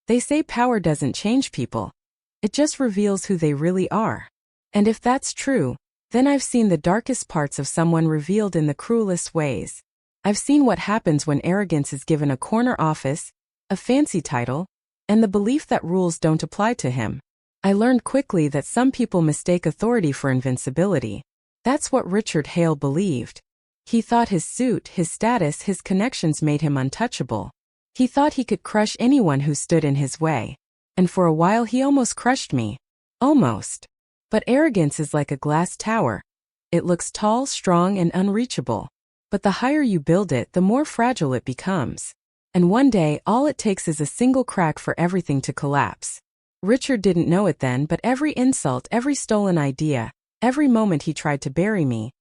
They say power doesn't change people. It just reveals who they really are. And if that's true, then I've seen the darkest parts of someone revealed in the cruelest ways. I've seen what happens when arrogance is given a corner office, a fancy title, and the belief that rules don't apply to him. I learned quickly that some people mistake authority for invincibility. That's what Richard Hale believed. He thought his suit, his status, his connections made him untouchable. He thought he could crush anyone who stood in his way. And for a while he almost crushed me. Almost. But arrogance is like a glass tower. It looks tall, strong, and unreachable. But the higher you build it, the more fragile it becomes. And one day, all it takes is a single crack for everything to collapse. Richard didn't know it then, but every insult, every stolen idea, every moment he tried to bury me,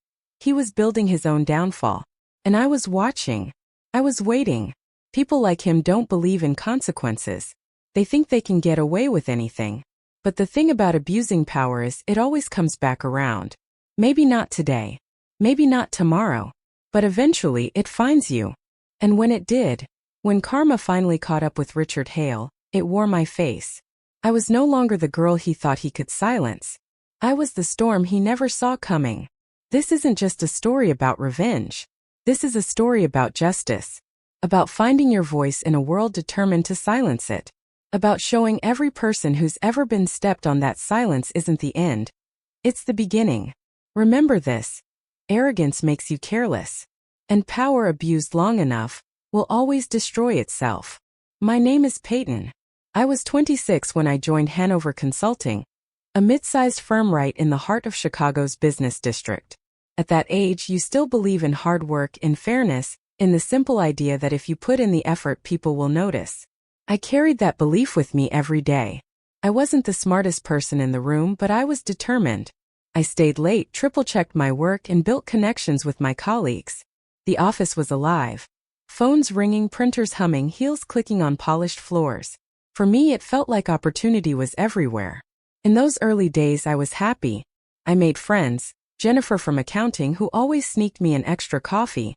he was building his own downfall. And I was watching. I was waiting. People like him don't believe in consequences. They think they can get away with anything. But the thing about abusing power is it always comes back around. Maybe not today. Maybe not tomorrow. But eventually it finds you. And when it did, when karma finally caught up with Richard Hale, it wore my face. I was no longer the girl he thought he could silence. I was the storm he never saw coming. This isn't just a story about revenge. This is a story about justice. About finding your voice in a world determined to silence it. About showing every person who's ever been stepped on that silence isn't the end. It's the beginning. Remember this. Arrogance makes you careless. And power abused long enough will always destroy itself. My name is Peyton. I was 26 when I joined Hanover Consulting, a mid-sized firm right in the heart of Chicago's business district. At that age, you still believe in hard work, in fairness, in the simple idea that if you put in the effort, people will notice. I carried that belief with me every day. I wasn't the smartest person in the room, but I was determined. I stayed late, triple-checked my work, and built connections with my colleagues. The office was alive. Phones ringing, printers humming, heels clicking on polished floors. For me, it felt like opportunity was everywhere. In those early days, I was happy. I made friends. Jennifer from accounting, who always sneaked me an extra coffee.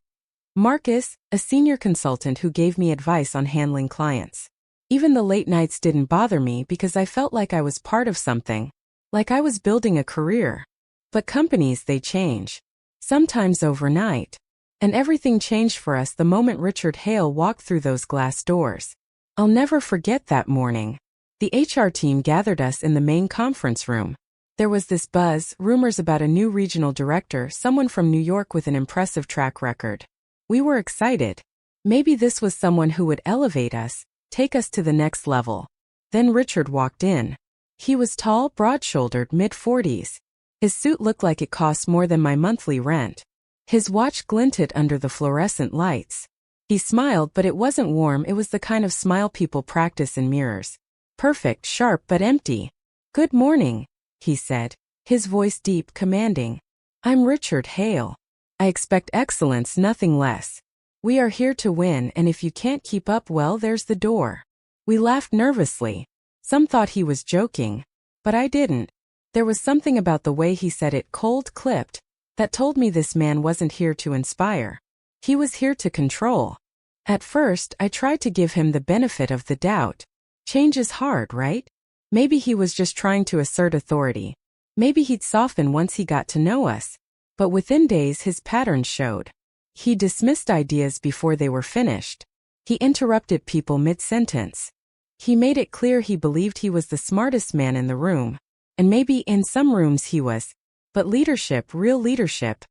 Marcus, a senior consultant who gave me advice on handling clients. Even the late nights didn't bother me because I felt like I was part of something, like I was building a career. But companies, they change. Sometimes overnight. And everything changed for us the moment Richard Hale walked through those glass doors. I'll never forget that morning. The HR team gathered us in the main conference room. There was this buzz, rumors about a new regional director, someone from New York with an impressive track record. We were excited. Maybe this was someone who would elevate us, take us to the next level. Then Richard walked in. He was tall, broad-shouldered, mid-40s. His suit looked like it cost more than my monthly rent. His watch glinted under the fluorescent lights. He smiled, but it wasn't warm. It was the kind of smile people practice in mirrors. Perfect, sharp, but empty. "Good morning," he said, his voice deep, commanding. "I'm Richard Hale. I expect excellence, nothing less. We are here to win, and if you can't keep up, well, there's the door." We laughed nervously. Some thought he was joking, but I didn't. There was something about the way he said it, cold-clipped, that told me this man wasn't here to inspire. He was here to control. At first, I tried to give him the benefit of the doubt. Change is hard, right? Maybe he was just trying to assert authority. Maybe he'd soften once he got to know us. But within days his patterns showed. He dismissed ideas before they were finished. He interrupted people mid-sentence. He made it clear he believed he was the smartest man in the room. And maybe in some rooms he was. But leadership, real leadership,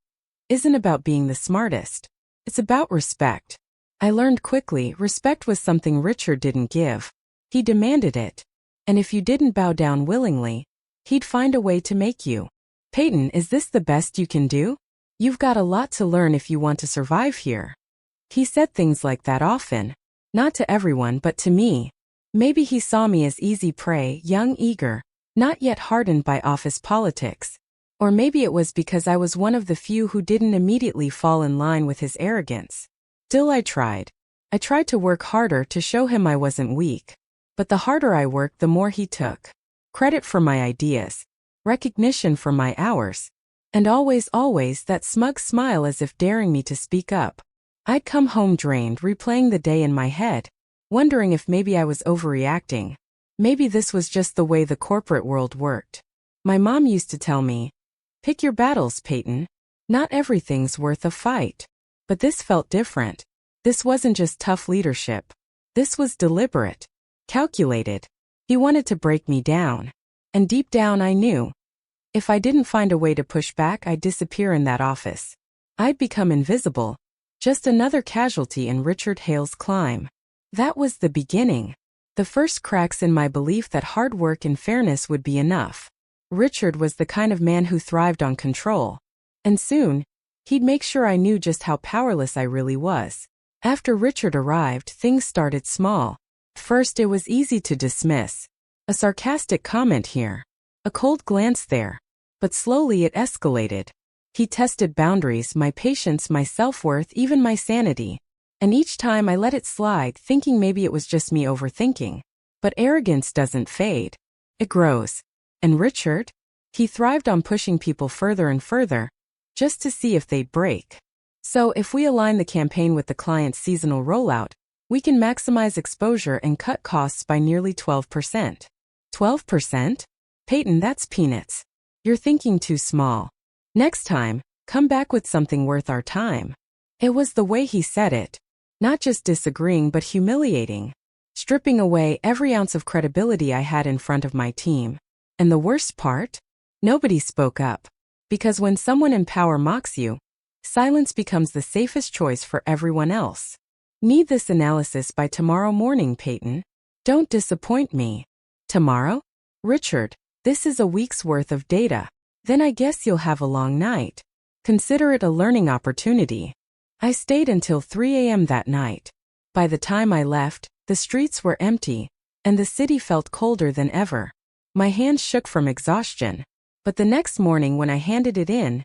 isn't about being the smartest. It's about respect. I learned quickly, respect was something Richard didn't give. He demanded it. And if you didn't bow down willingly, he'd find a way to make you. "Peyton, is this the best you can do? You've got a lot to learn if you want to survive here." He said things like that often. Not to everyone, but to me. Maybe he saw me as easy prey, young, eager, not yet hardened by office politics. Or maybe it was because I was one of the few who didn't immediately fall in line with his arrogance. Still, I tried. I tried to work harder to show him I wasn't weak. But the harder I worked, the more he took. Credit for my ideas. Recognition for my hours. And always, always that smug smile as if daring me to speak up. I'd come home drained, replaying the day in my head. wondering if maybe I was overreacting. Maybe this was just the way the corporate world worked. My mom used to tell me, "Pick your battles, Peyton. Not everything's worth a fight." But this felt different. This wasn't just tough leadership. This was deliberate, calculated. He wanted to break me down. And deep down I knew, if I didn't find a way to push back, I'd disappear in that office. I'd become invisible, just another casualty in Richard Hale's climb. That was the beginning. The first cracks in my belief that hard work and fairness would be enough. Richard was the kind of man who thrived on control. And soon, he'd make sure I knew just how powerless I really was. After Richard arrived, things started small. First, it was easy to dismiss. A sarcastic comment here. A cold glance there. But slowly it escalated. He tested boundaries, my patience, my self-worth, even my sanity. And each time I let it slide, thinking maybe it was just me overthinking. But arrogance doesn't fade. It grows. And Richard? He thrived on pushing people further and further, just to see if they'd break. So if we align the campaign with the client's seasonal rollout, we can maximize exposure and cut costs by nearly 12%. 12%? Peyton, that's peanuts. You're thinking too small. Next time, come back with something worth our time. It was the way he said it. Not just disagreeing but humiliating. Stripping away every ounce of credibility I had in front of my team. And the worst part? Nobody spoke up. Because when someone in power mocks you, silence becomes the safest choice for everyone else. Need this analysis by tomorrow morning, Peyton. Don't disappoint me. Tomorrow? Richard, this is a week's worth of data. Then I guess you'll have a long night. Consider it a learning opportunity. I stayed until 3 a.m. that night. By the time I left, the streets were empty, and the city felt colder than ever. My hands shook from exhaustion. But the next morning when I handed it in,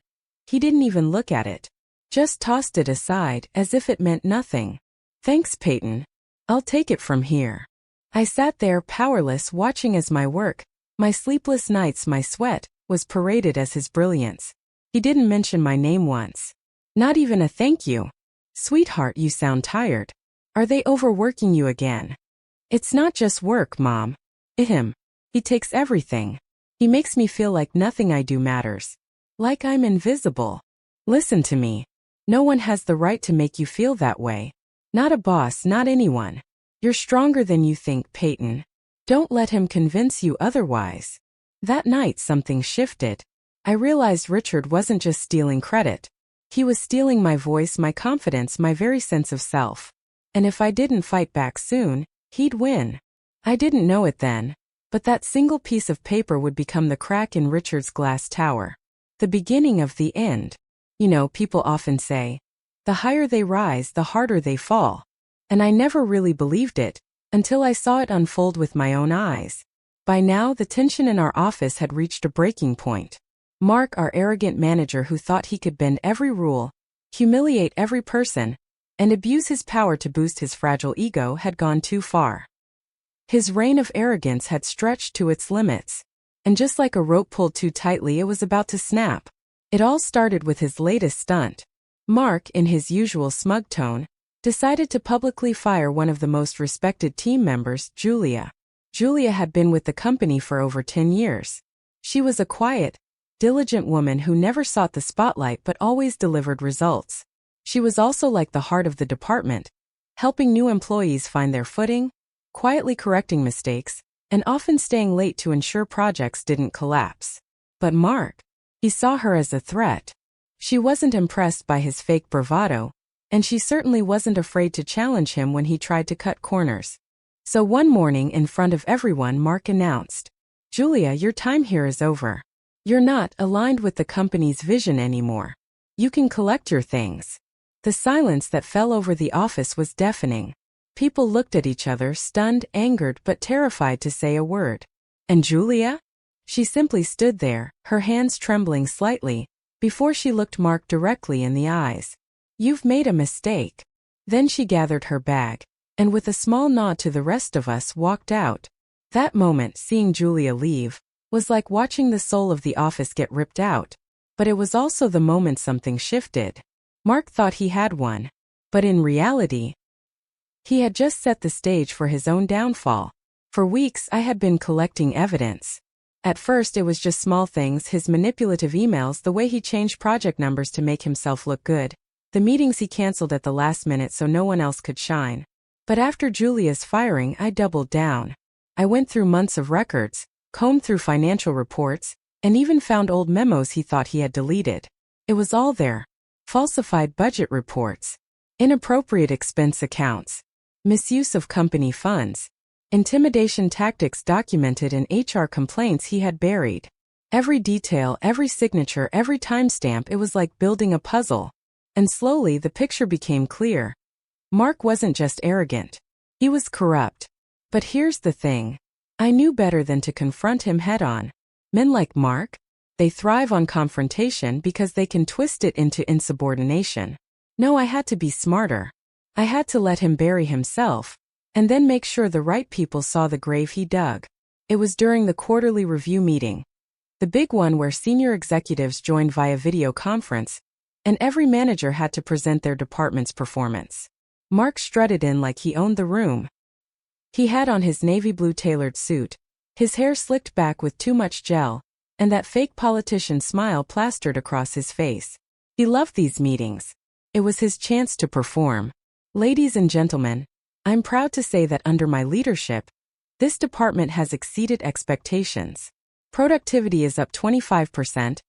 he didn't even look at it. Just tossed it aside as if it meant nothing. Thanks, Peyton. I'll take it from here. I sat there powerless, watching as my work, my sleepless nights, my sweat, was paraded as his brilliance. He didn't mention my name once. Not even a thank you. Sweetheart, you sound tired. Are they overworking you again? It's not just work, Mom. Him. He takes everything. He makes me feel like nothing I do matters. Like I'm invisible. Listen to me. No one has the right to make you feel that way. Not a boss, not anyone. You're stronger than you think, Peyton. Don't let him convince you otherwise. That night something shifted. I realized Richard wasn't just stealing credit. He was stealing my voice, my confidence, my very sense of self. And if I didn't fight back soon, he'd win. I didn't know it then, but that single piece of paper would become the crack in Richard's glass tower. The beginning of the end. You know, people often say, the higher they rise, the harder they fall. And I never really believed it, until I saw it unfold with my own eyes. By now, the tension in our office had reached a breaking point. Mark, our arrogant manager who thought he could bend every rule, humiliate every person, and abuse his power to boost his fragile ego, had gone too far. His reign of arrogance had stretched to its limits, and just like a rope pulled too tightly, it was about to snap. It all started with his latest stunt. Mark, in his usual smug tone, decided to publicly fire one of the most respected team members, Julia. Julia had been with the company for over 10 years. She was a quiet, diligent woman who never sought the spotlight but always delivered results. She was also like the heart of the department, helping new employees find their footing, quietly correcting mistakes, and often staying late to ensure projects didn't collapse. But Mark, he saw her as a threat. She wasn't impressed by his fake bravado, and she certainly wasn't afraid to challenge him when he tried to cut corners. So one morning in front of everyone, Mark announced, "Julia, your time here is over. You're not aligned with the company's vision anymore. You can collect your things." The silence that fell over the office was deafening. People looked at each other, stunned, angered, but terrified to say a word. And Julia? She simply stood there, her hands trembling slightly, before she looked Mark directly in the eyes. "You've made a mistake." Then she gathered her bag, and with a small nod to the rest of us, walked out. That moment, seeing Julia leave, was like watching the soul of the office get ripped out. But it was also the moment something shifted. Mark thought he had won. But in reality, He had just set the stage for his own downfall. For weeks, I had been collecting evidence. At first, it was just small things: his manipulative emails, the way he changed project numbers to make himself look good, the meetings he canceled at the last minute so no one else could shine. But after Julia's firing, I doubled down. I went through months of records, combed through financial reports, and even found old memos he thought he had deleted. It was all there. Falsified budget reports, inappropriate expense accounts, misuse of company funds, intimidation tactics documented in HR complaints he had buried. Every detail, every signature, every timestamp, it was like building a puzzle. And slowly the picture became clear. Mark wasn't just arrogant. He was corrupt. But here's the thing. I knew better than to confront him head-on. Men like Mark, they thrive on confrontation because they can twist it into insubordination. No, I had to be smarter. I had to let him bury himself, and then make sure the right people saw the grave he dug. It was during the quarterly review meeting, the big one where senior executives joined via video conference, and every manager had to present their department's performance. Mark strutted in like he owned the room. He had on his navy blue tailored suit, his hair slicked back with too much gel, and that fake politician smile plastered across his face. He loved these meetings. It was his chance to perform. Ladies and gentlemen, I'm proud to say that under my leadership, this department has exceeded expectations. Productivity is up 25%,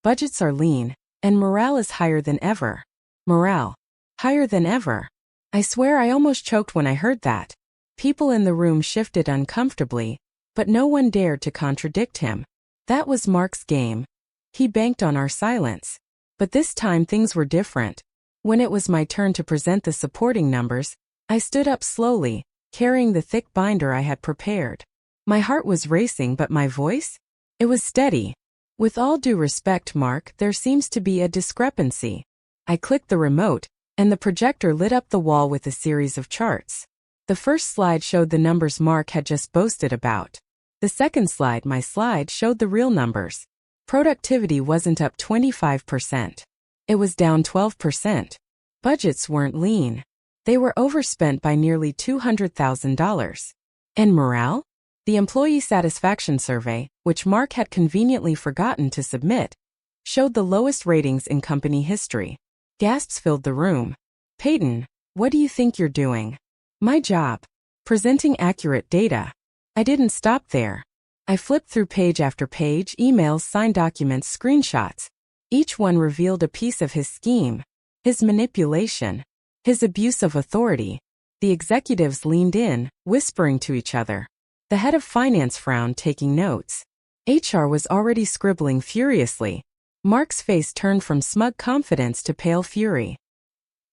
budgets are lean, and morale is higher than ever. Morale. Higher than ever. I swear I almost choked when I heard that. People in the room shifted uncomfortably, but no one dared to contradict him. That was Mark's game. He banked on our silence. But this time things were different. When it was my turn to present the supporting numbers, I stood up slowly, carrying the thick binder I had prepared. My heart was racing, but my voice? It was steady. With all due respect, Mark, there seems to be a discrepancy. I clicked the remote, and the projector lit up the wall with a series of charts. The first slide showed the numbers Mark had just boasted about. The second slide, my slide, showed the real numbers. Productivity wasn't up 25%. It was down 12%. Budgets weren't lean. They were overspent by nearly $200,000. And morale? The employee satisfaction survey, which Mark had conveniently forgotten to submit, showed the lowest ratings in company history. Gasps filled the room. Peyton, what do you think you're doing? My job. Presenting accurate data. I didn't stop there. I flipped through page after page, emails, signed documents, screenshots. Each one revealed a piece of his scheme, his manipulation, his abuse of authority. The executives leaned in, whispering to each other. The head of finance frowned, taking notes. HR was already scribbling furiously. Mark's face turned from smug confidence to pale fury.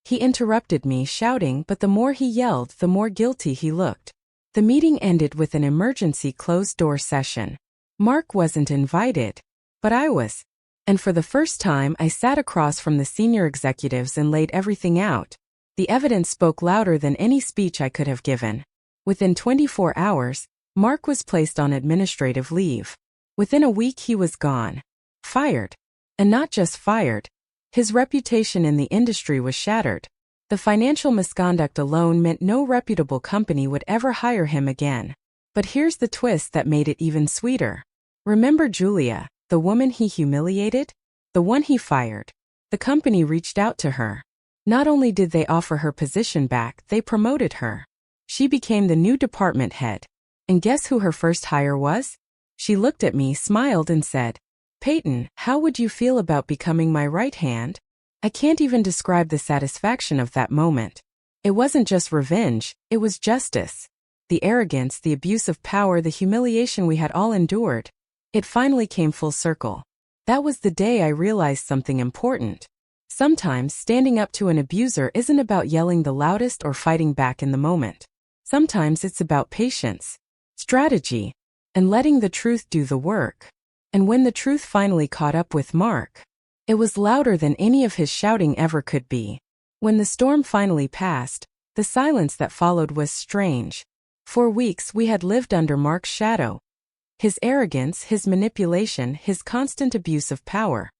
He interrupted me, shouting, but the more he yelled, the more guilty he looked. The meeting ended with an emergency closed-door session. Mark wasn't invited, but I was. And for the first time, I sat across from the senior executives and laid everything out. The evidence spoke louder than any speech I could have given. Within 24 hours, Mark was placed on administrative leave. Within a week, he was gone. Fired. And not just fired. His reputation in the industry was shattered. The financial misconduct alone meant no reputable company would ever hire him again. But here's the twist that made it even sweeter. Remember Julia, the woman he humiliated? The one he fired. The company reached out to her. Not only did they offer her position back, they promoted her. She became the new department head. And guess who her first hire was? She looked at me, smiled, and said, Peyton, how would you feel about becoming my right hand? I can't even describe the satisfaction of that moment. It wasn't just revenge, it was justice. The arrogance, the abuse of power, the humiliation we had all endured. It finally came full circle. That was the day I realized something important. Sometimes standing up to an abuser isn't about yelling the loudest or fighting back in the moment. Sometimes it's about patience, strategy, and letting the truth do the work. And when the truth finally caught up with Mark, it was louder than any of his shouting ever could be. When the storm finally passed, the silence that followed was strange. For weeks we had lived under Mark's shadow. His arrogance, his manipulation, his constant abuse of power.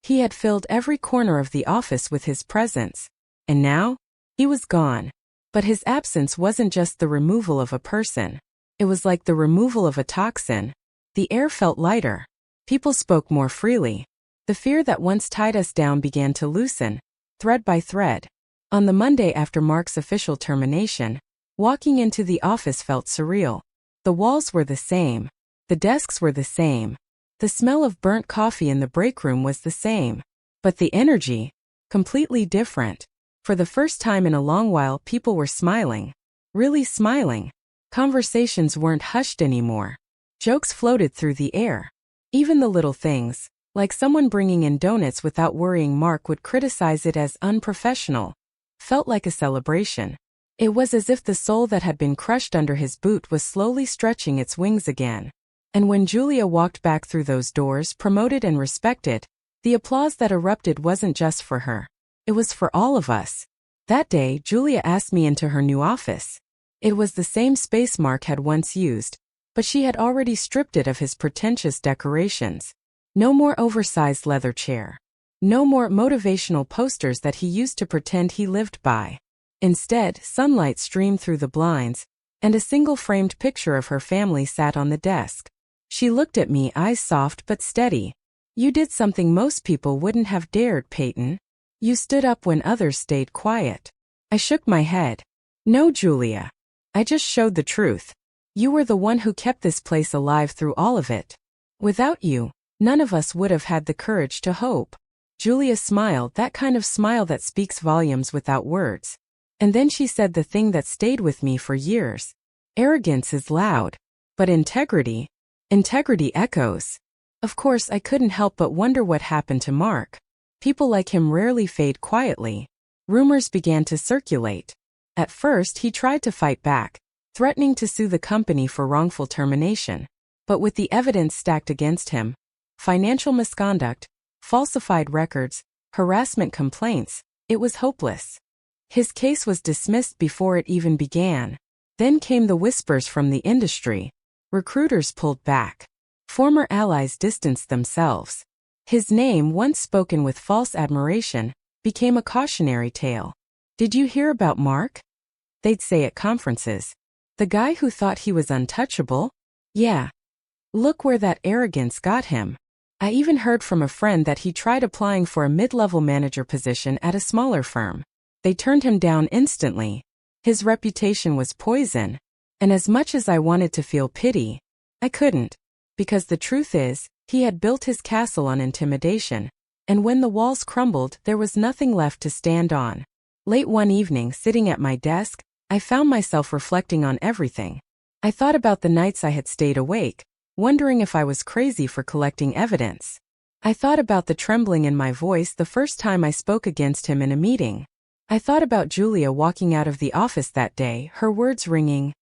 He had filled every corner of the office with his presence. And now, he was gone. But his absence wasn't just the removal of a person. It was like the removal of a toxin. The air felt lighter. People spoke more freely. The fear that once tied us down began to loosen, thread by thread. On the Monday after Mark's official termination, walking into the office felt surreal. The walls were the same. The desks were the same. The smell of burnt coffee in the break room was the same. But the energy, completely different. For the first time in a long while, people were smiling. Really smiling. Conversations weren't hushed anymore. Jokes floated through the air. Even the little things, like someone bringing in donuts without worrying Mark would criticize it as unprofessional, felt like a celebration. It was as if the soul that had been crushed under his boot was slowly stretching its wings again. And when Julia walked back through those doors, promoted and respected, the applause that erupted wasn't just for her. It was for all of us. That day, Julia asked me into her new office. It was the same space Mark had once used, but she had already stripped it of his pretentious decorations. No more oversized leather chair. No more motivational posters that he used to pretend he lived by. Instead, sunlight streamed through the blinds, and a single framed picture of her family sat on the desk. She looked at me, eyes soft but steady. "You did something most people wouldn't have dared, Peyton. You stood up when others stayed quiet." I shook my head. "No, Julia. I just showed the truth. You were the one who kept this place alive through all of it. Without you, none of us would have had the courage to hope." Julia smiled, that kind of smile that speaks volumes without words. And then she said the thing that stayed with me for years. "Arrogance is loud, but integrity echoes." Of course, I couldn't help but wonder what happened to Mark. People like him rarely fade quietly. Rumors began to circulate. At first, he tried to fight back, threatening to sue the company for wrongful termination. But with the evidence stacked against him, financial misconduct, falsified records, harassment complaints, it was hopeless. His case was dismissed before it even began. Then came the whispers from the industry. Recruiters pulled back. Former allies distanced themselves. His name, once spoken with false admiration, became a cautionary tale. "Did you hear about Mark?" they'd say at conferences. "The guy who thought he was untouchable? Yeah. Look where that arrogance got him." I even heard from a friend that he tried applying for a mid-level manager position at a smaller firm. They turned him down instantly. His reputation was poison. And as much as I wanted to feel pity, I couldn't. Because the truth is, he had built his castle on intimidation. And when the walls crumbled, there was nothing left to stand on. Late one evening, sitting at my desk, I found myself reflecting on everything. I thought about the nights I had stayed awake, wondering if I was crazy for collecting evidence. I thought about the trembling in my voice the first time I spoke against him in a meeting. I thought about Julia walking out of the office that day, her words ringing.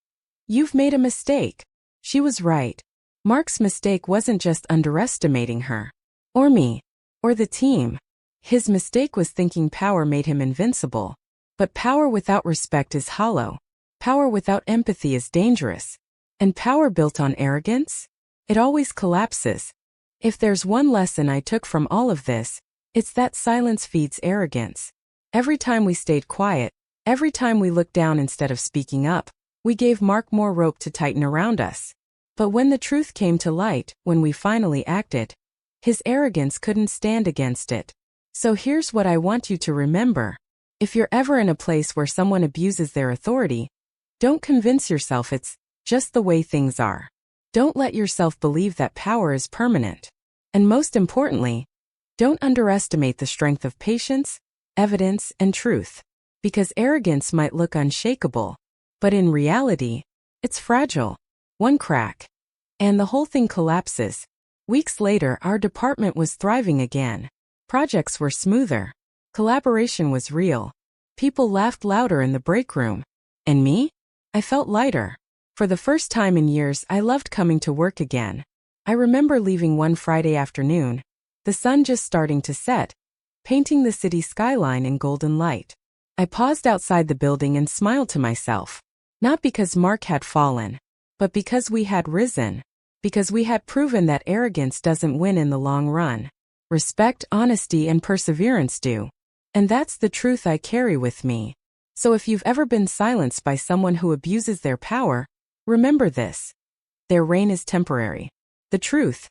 "You've made a mistake." She was right. Mark's mistake wasn't just underestimating her, or me, or the team. His mistake was thinking power made him invincible. But power without respect is hollow. Power without empathy is dangerous. And power built on arrogance? It always collapses. If there's one lesson I took from all of this, it's that silence feeds arrogance. Every time we stayed quiet, every time we looked down instead of speaking up, we gave Mark more rope to tighten around us. But when the truth came to light, when we finally acted, his arrogance couldn't stand against it. So here's what I want you to remember. If you're ever in a place where someone abuses their authority, don't convince yourself it's just the way things are. Don't let yourself believe that power is permanent. And most importantly, don't underestimate the strength of patience, evidence, and truth. Because arrogance might look unshakable, but in reality, it's fragile. One crack, and the whole thing collapses. Weeks later, our department was thriving again. Projects were smoother. Collaboration was real. People laughed louder in the break room. And me? I felt lighter. For the first time in years, I loved coming to work again. I remember leaving one Friday afternoon, the sun just starting to set, painting the city skyline in golden light. I paused outside the building and smiled to myself. Not because Mark had fallen, but because we had risen. Because we had proven that arrogance doesn't win in the long run. Respect, honesty, and perseverance do. And that's the truth I carry with me. So if you've ever been silenced by someone who abuses their power, remember this. Their reign is temporary. The truth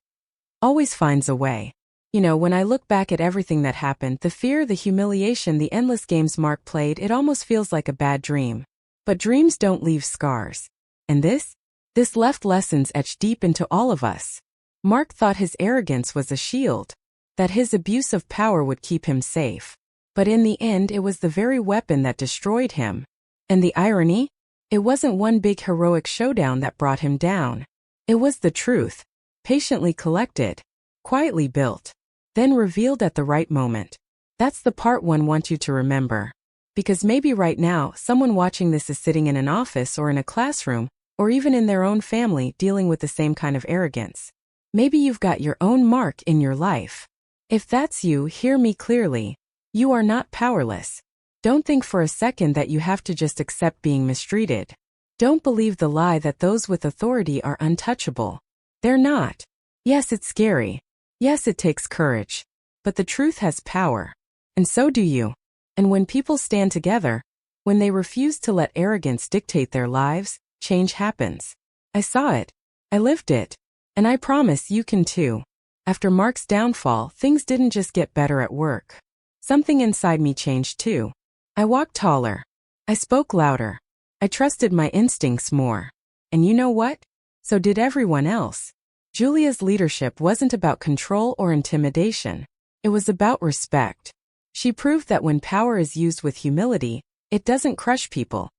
always finds a way. When I look back at everything that happened, the fear, the humiliation, the endless games Mark played, it almost feels like a bad dream. But dreams don't leave scars. And this left lessons etched deep into all of us. Mark thought his arrogance was a shield, that his abuse of power would keep him safe. But in the end, it was the very weapon that destroyed him. And the irony? It wasn't one big heroic showdown that brought him down. It was the truth, patiently collected, quietly built, then revealed at the right moment. That's the part one wants you to remember. Because maybe right now, someone watching this is sitting in an office or in a classroom, or even in their own family dealing with the same kind of arrogance. Maybe you've got your own Mark in your life. If that's you, hear me clearly. You are not powerless. Don't think for a second that you have to just accept being mistreated. Don't believe the lie that those with authority are untouchable. They're not. Yes, it's scary. Yes, it takes courage. But the truth has power. And so do you. And when people stand together, when they refuse to let arrogance dictate their lives, change happens. I saw it. I lived it. And I promise you can too. After Mark's downfall, things didn't just get better at work. Something inside me changed too. I walked taller. I spoke louder. I trusted my instincts more. And you know what? So did everyone else. Julia's leadership wasn't about control or intimidation. It was about respect. She proved that when power is used with humility, it doesn't crush people.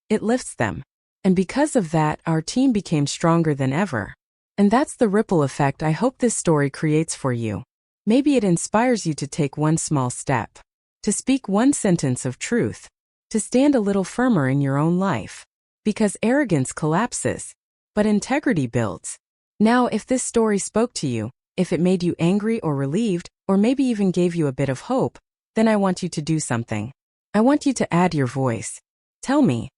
It lifts them. And because of that, our team became stronger than ever. And that's the ripple effect I hope this story creates for you. Maybe it inspires you to take one small step, to speak one sentence of truth, to stand a little firmer in your own life. Because arrogance collapses, but integrity builds. Now, if this story spoke to you, if it made you angry or relieved, or maybe even gave you a bit of hope, then I want you to do something. I want you to add your voice. Tell me,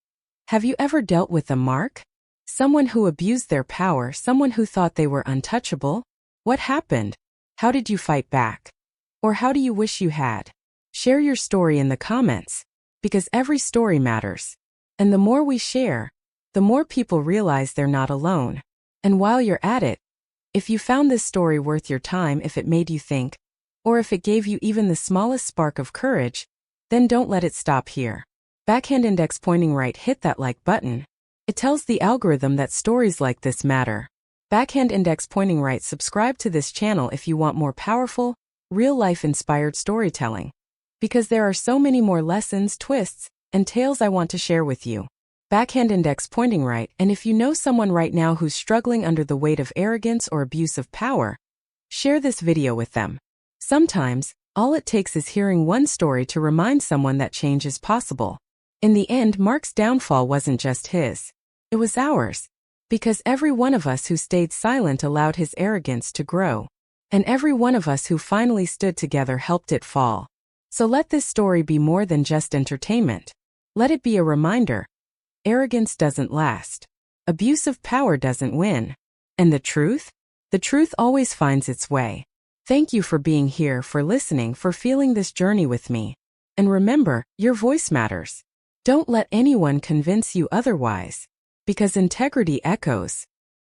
have you ever dealt with a Mark? Someone who abused their power, someone who thought they were untouchable? What happened? How did you fight back? Or how do you wish you had? Share your story in the comments, because every story matters. And the more we share, the more people realize they're not alone. And while you're at it, if you found this story worth your time, if it made you think, or if it gave you even the smallest spark of courage, then don't let it stop here. Backhand index pointing right, hit that like button. It tells the algorithm that stories like this matter. Backhand index pointing right, subscribe to this channel if you want more powerful, real-life inspired storytelling. Because there are so many more lessons, twists, and tales I want to share with you. Backhand index pointing right, and if you know someone right now who's struggling under the weight of arrogance or abuse of power, share this video with them. Sometimes, all it takes is hearing one story to remind someone that change is possible. In the end, Mark's downfall wasn't just his. It was ours. Because every one of us who stayed silent allowed his arrogance to grow. And every one of us who finally stood together helped it fall. So let this story be more than just entertainment. Let it be a reminder. Arrogance doesn't last. Abuse of power doesn't win. And the truth? The truth always finds its way. Thank you for being here, for listening, for feeling this journey with me. And remember, your voice matters. Don't let anyone convince you otherwise. Because integrity echoes.